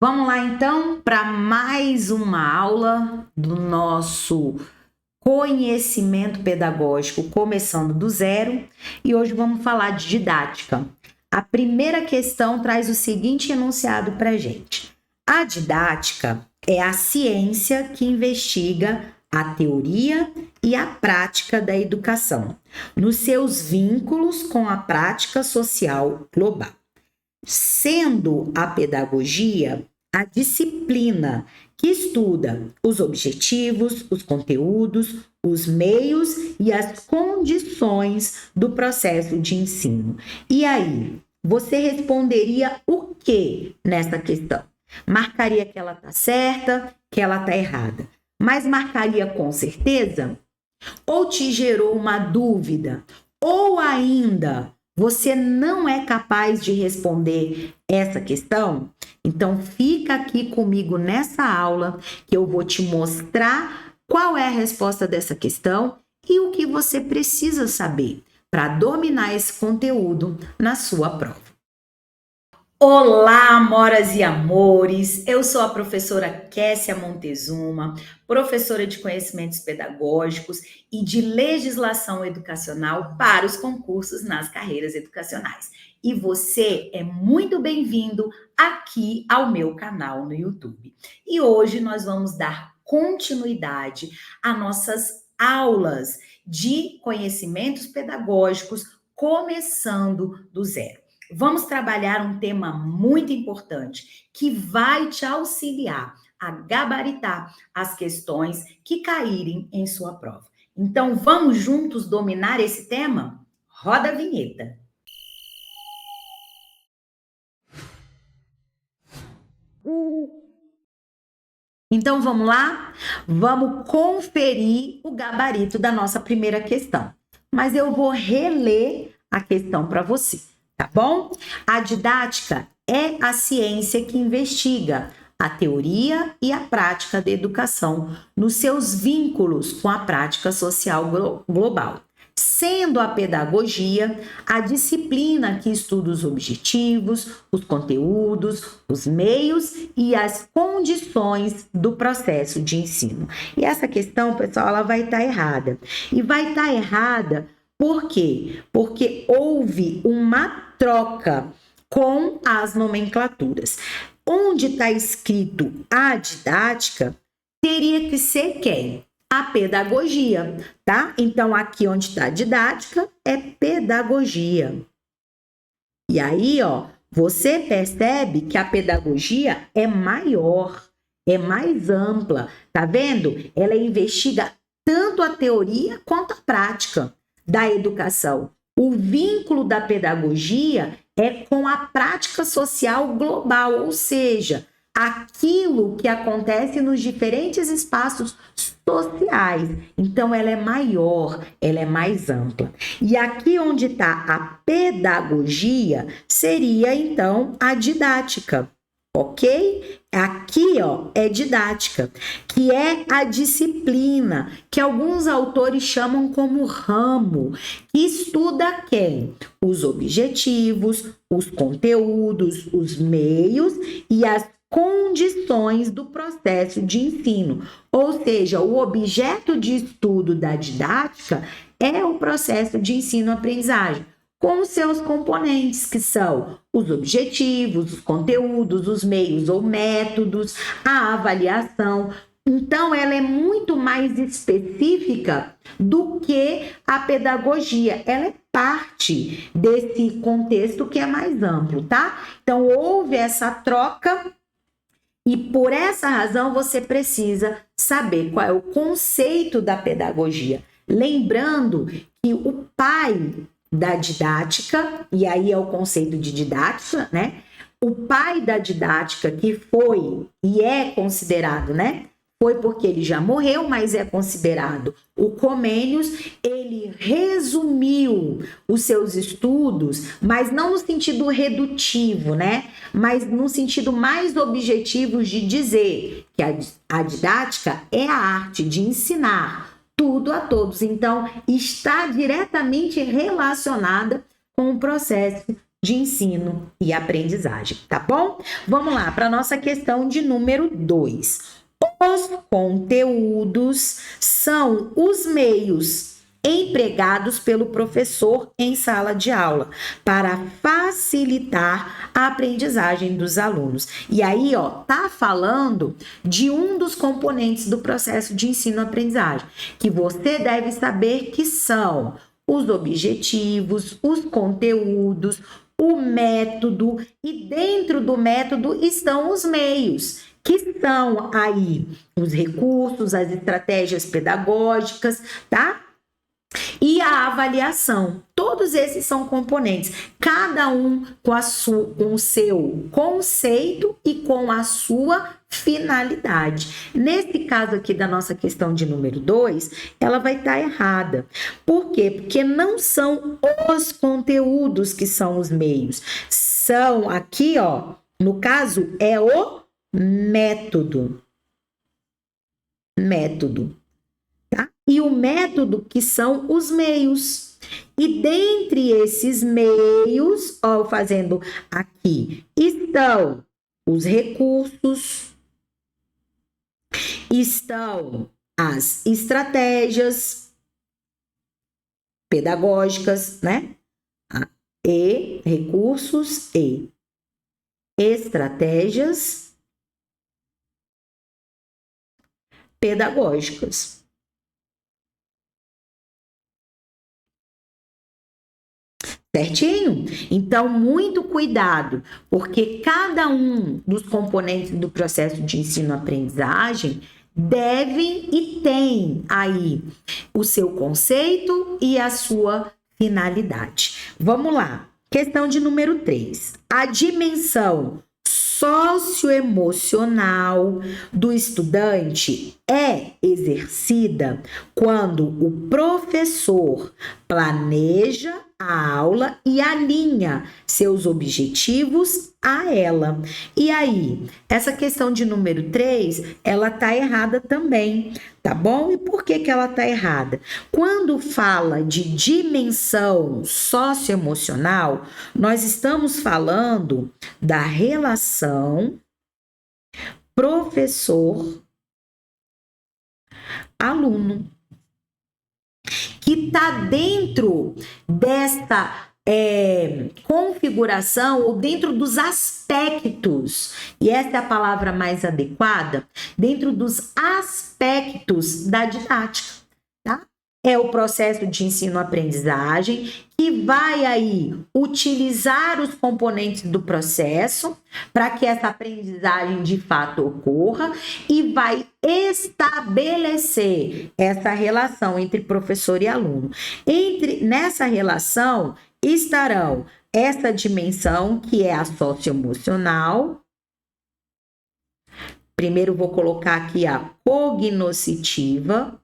Vamos lá então para mais uma aula do nosso conhecimento pedagógico, começando do zero, e hoje vamos falar de didática. A primeira questão traz o seguinte enunciado para a gente: a didática é a ciência que investiga a teoria e a prática da educação, nos seus vínculos com a prática social global, sendo a pedagogia a disciplina que estuda os objetivos, os conteúdos, os meios e as condições do processo de ensino. E aí, você responderia o que nessa questão? Marcaria que ela está certa, que ela está errada, mas marcaria com certeza? Ou te gerou uma dúvida? Ou ainda você não é capaz de responder essa questão? Então fica aqui comigo nessa aula que eu vou te mostrar qual é a resposta dessa questão e o que você precisa saber para dominar esse conteúdo na sua prova. Olá, amoras e amores! Eu sou a professora Kessia Montezuma, professora de conhecimentos pedagógicos e de legislação educacional para os concursos nas carreiras educacionais. E você é muito bem-vindo aqui ao meu canal no YouTube. E hoje nós vamos dar continuidade a nossas aulas de conhecimentos pedagógicos, começando do zero. Vamos trabalhar um tema muito importante que vai te auxiliar a gabaritar as questões que caírem em sua prova. Então, vamos juntos dominar esse tema? Roda a vinheta. Então, vamos lá? Vamos conferir o gabarito da nossa primeira questão. Mas eu vou reler a questão para você, tá bom? A didática é a ciência que investiga a teoria e a prática da educação nos seus vínculos com a prática social global, sendo a pedagogia a disciplina que estuda os objetivos, os conteúdos, os meios e as condições do processo de ensino. E essa questão, pessoal, ela vai estar errada. E vai estar errada por quê? Porque houve uma troca com as nomenclaturas. Onde está escrito a didática, teria que ser quem? A pedagogia, tá? Então, aqui onde está didática é pedagogia. E aí, ó, você percebe que a pedagogia é maior, é mais ampla, tá vendo? Ela investiga tanto a teoria quanto a prática da educação. O vínculo da pedagogia é com a prática social global, ou seja, aquilo que acontece nos diferentes espaços sociais. Então, ela é maior, ela é mais ampla. E aqui onde está a pedagogia, seria então a didática, ok? Aqui, ó, é didática, que é a disciplina, que alguns autores chamam como ramo, que estuda quem? Os objetivos, os conteúdos, os meios e as condições do processo de ensino. Ou seja, o objeto de estudo da didática é o processo de ensino-aprendizagem, com os seus componentes, que são os objetivos, os conteúdos, os meios ou métodos, a avaliação. Então, ela é muito mais específica do que a pedagogia. Ela é parte desse contexto que é mais amplo, tá? Então, houve essa troca e por essa razão você precisa saber qual é o conceito da pedagogia. Lembrando que o pai da didática, e aí é o conceito de didática, né? O pai da didática que foi e é considerado, né? Foi porque ele já morreu, mas é considerado o Comênios. Ele resumiu os seus estudos, mas não no sentido redutivo, né? Mas no sentido mais objetivo de dizer que a didática é a arte de ensinar tudo a todos. Então, está diretamente relacionada com o processo de ensino e aprendizagem, tá bom? Vamos lá para a nossa questão de número 2. Os conteúdos são os meios empregados pelo professor em sala de aula para facilitar a aprendizagem dos alunos. E aí, ó, tá falando de um dos componentes do processo de ensino-aprendizagem, que você deve saber que são os objetivos, os conteúdos, o método, e dentro do método estão os meios, que são aí os recursos, as estratégias pedagógicas, tá? E a avaliação. Todos esses são componentes, cada um com o seu conceito e com a sua finalidade. Nesse caso aqui da nossa questão de número 2, ela vai estar errada. Por quê? Porque não são os conteúdos que são os meios. São aqui, ó, no caso, é o método. Método. E o método que são os meios. E dentre esses meios, ó, fazendo aqui, estão os recursos, estão as estratégias pedagógicas, né? E recursos e estratégias pedagógicas. Certinho? Então, muito cuidado, porque cada um dos componentes do processo de ensino-aprendizagem devem e tem aí o seu conceito e a sua finalidade. Vamos lá. Questão de número 3. A dimensão socioemocional do estudante é exercida quando o professor planeja a aula e alinha seus objetivos a ela. E aí, essa questão de número 3, ela tá errada também, tá bom? E por que ela tá errada? Quando fala de dimensão socioemocional, nós estamos falando da relação professor-aluno, que está dentro desta configuração ou dentro dos aspectos, e essa é a palavra mais adequada, dentro dos aspectos da didática, tá? É o processo de ensino-aprendizagem que vai aí utilizar os componentes do processo para que essa aprendizagem de fato ocorra e vai estabelecer essa relação entre professor e aluno. Nessa relação estarão essa dimensão que é a socioemocional. Primeiro vou colocar aqui a cognoscitiva.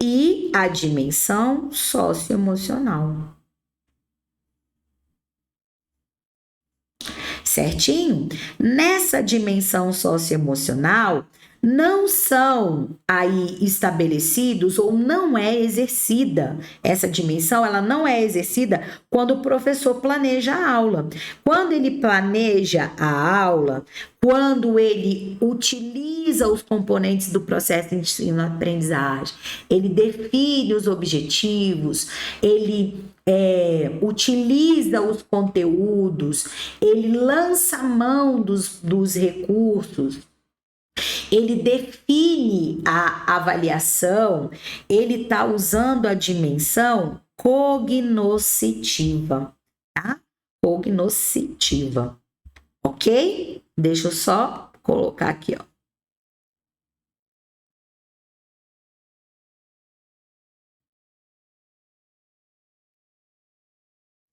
E a dimensão socioemocional. Certinho? Nessa dimensão socioemocional, não são aí estabelecidos ou não é exercida. Essa dimensão, ela não é exercida quando o professor planeja a aula. Quando ele planeja a aula, quando ele utiliza os componentes do processo de ensino-aprendizagem, ele define os objetivos, ele utiliza os conteúdos, ele lança a mão dos recursos, ele define a avaliação, ele está usando a dimensão cognoscitiva, tá? Cognoscitiva, ok? Deixa eu só colocar aqui, ó.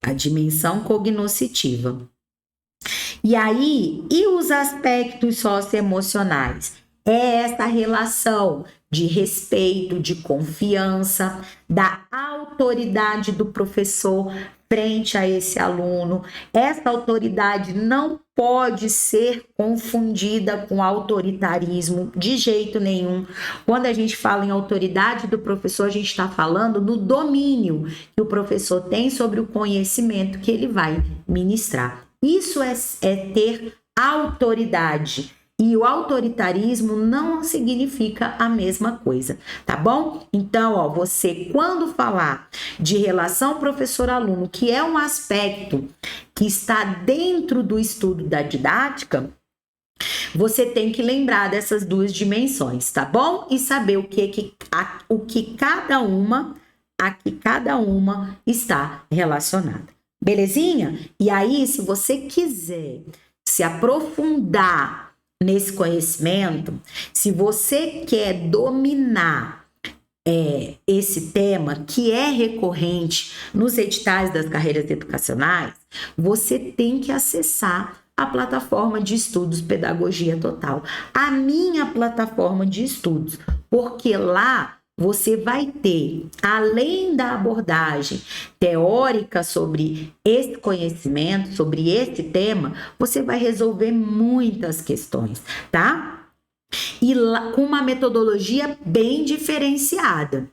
A dimensão cognoscitiva. E aí, e os aspectos socioemocionais? É essa relação de respeito, de confiança, da autoridade do professor frente a esse aluno. Essa autoridade não pode ser confundida com autoritarismo de jeito nenhum. Quando a gente fala em autoridade do professor, a gente está falando do domínio que o professor tem sobre o conhecimento que ele vai ministrar. Isso é ter autoridade. E o autoritarismo não significa a mesma coisa, tá bom? Então, ó, você quando falar de relação professor-aluno, que é um aspecto que está dentro do estudo da didática, você tem que lembrar dessas duas dimensões, tá bom? E saber o que cada uma está relacionada. Belezinha? E aí, se você quiser se aprofundar nesse conhecimento, se você quer dominar esse tema que é recorrente nos editais das carreiras educacionais, você tem que acessar a plataforma de estudos Pedagogia Total, a minha plataforma de estudos, porque lá você vai ter, além da abordagem teórica sobre esse conhecimento, sobre esse tema, você vai resolver muitas questões, tá? E lá, com uma metodologia bem diferenciada,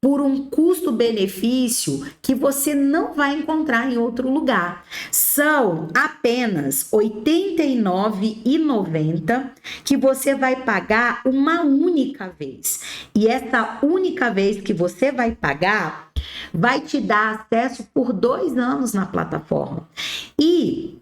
por um custo-benefício que você não vai encontrar em outro lugar. São apenas R$ 89,90 que você vai pagar uma única vez. E essa única vez que você vai pagar vai te dar acesso por 2 anos na plataforma. E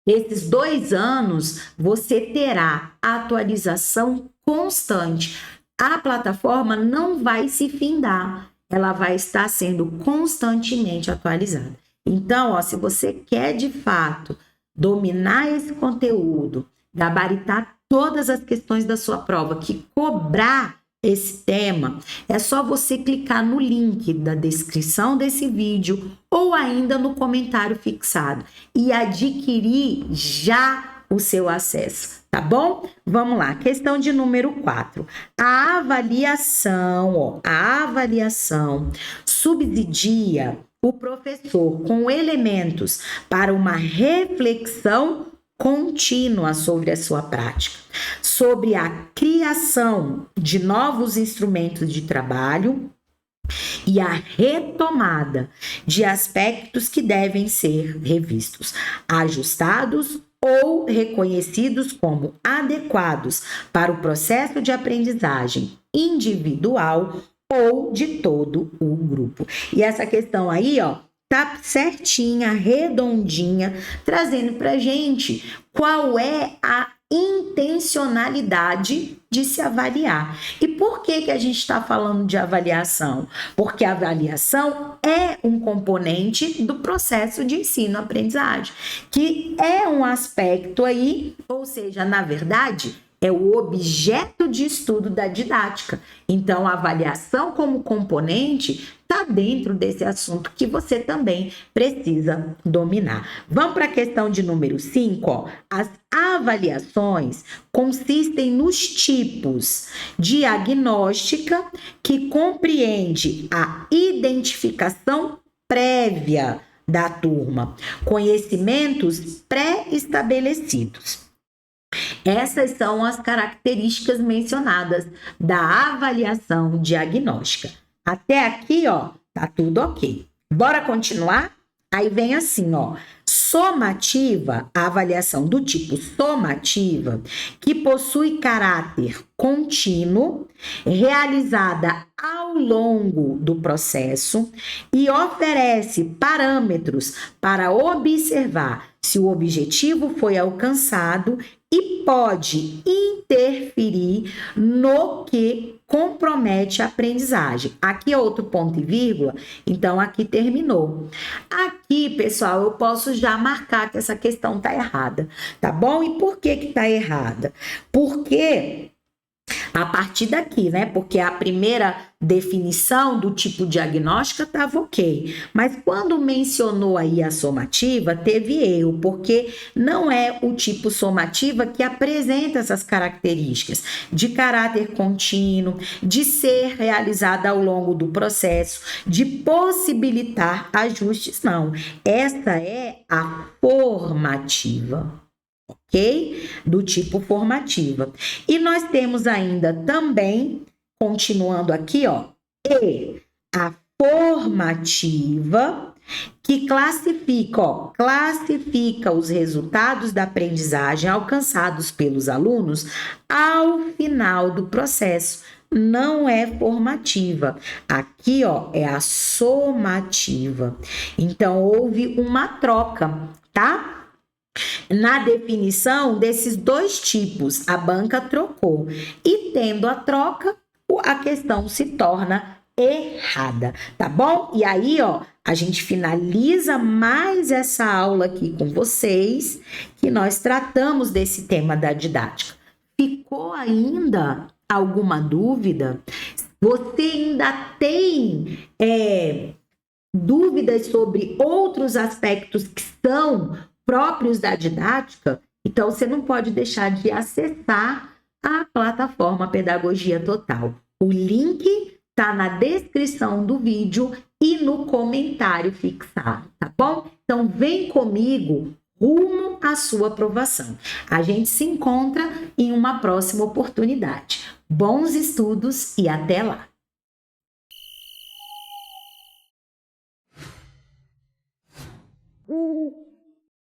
esses 2 anos você terá atualização constante. A plataforma não vai se findar, ela vai estar sendo constantemente atualizada. Então, ó, se você quer de fato dominar esse conteúdo, gabaritar todas as questões da sua prova, que cobrar esse tema, é só você clicar no link da descrição desse vídeo ou ainda no comentário fixado e adquirir já o seu acesso. Tá bom? Vamos lá, questão de número 4. A avaliação subsidia o professor com elementos para uma reflexão contínua sobre a sua prática, sobre a criação de novos instrumentos de trabalho e a retomada de aspectos que devem ser revistos, ajustados ou reconhecidos como adequados para o processo de aprendizagem individual ou de todo o grupo. E essa questão aí, ó, tá certinha, redondinha, trazendo pra gente qual é a intencionalidade de se avaliar. E por que a gente está falando de avaliação? Porque a avaliação é um componente do processo de ensino-aprendizagem, que é um aspecto aí, ou seja, na verdade, é o objeto de estudo da didática. Então, a avaliação como componente está dentro desse assunto que você também precisa dominar. Vamos para a questão de número 5, ó. As avaliações consistem nos tipos diagnóstica, que compreende a identificação prévia da turma, conhecimentos pré-estabelecidos. Essas são as características mencionadas da avaliação diagnóstica. Até aqui, ó, tá tudo ok. Bora continuar? Aí vem assim, ó. Somativa, a avaliação do tipo somativa, que possui caráter contínuo, realizada ao longo do processo e oferece parâmetros para observar se o objetivo foi alcançado e pode interferir no que compromete a aprendizagem. Aqui é outro ponto e vírgula, então aqui terminou. Aqui, pessoal, eu posso já marcar que essa questão tá errada, tá bom? E por que tá errada? Porque A partir daqui, né? Porque a primeira definição do tipo diagnóstica estava ok. Mas quando mencionou aí a somativa, teve erro, porque não é o tipo somativa que apresenta essas características de caráter contínuo, de ser realizada ao longo do processo, de possibilitar ajustes, não. Essa é a formativa. Ok? Do tipo formativa. E nós temos ainda também, continuando aqui, ó, e a formativa, que classifica os resultados da aprendizagem alcançados pelos alunos ao final do processo. Não é formativa. Aqui, ó, é a somativa. Então, houve uma troca, tá? Na definição desses dois tipos, a banca trocou. E tendo a troca, a questão se torna errada, tá bom? E aí, ó, a gente finaliza mais essa aula aqui com vocês, que nós tratamos desse tema da didática. Ficou ainda alguma dúvida? Você ainda tem dúvidas sobre outros aspectos que são próprios da didática? Então, você não pode deixar de acessar a plataforma Pedagogia Total. O link está na descrição do vídeo e no comentário fixado, tá bom? Então, vem comigo rumo à sua aprovação. A gente se encontra em uma próxima oportunidade. Bons estudos e até lá!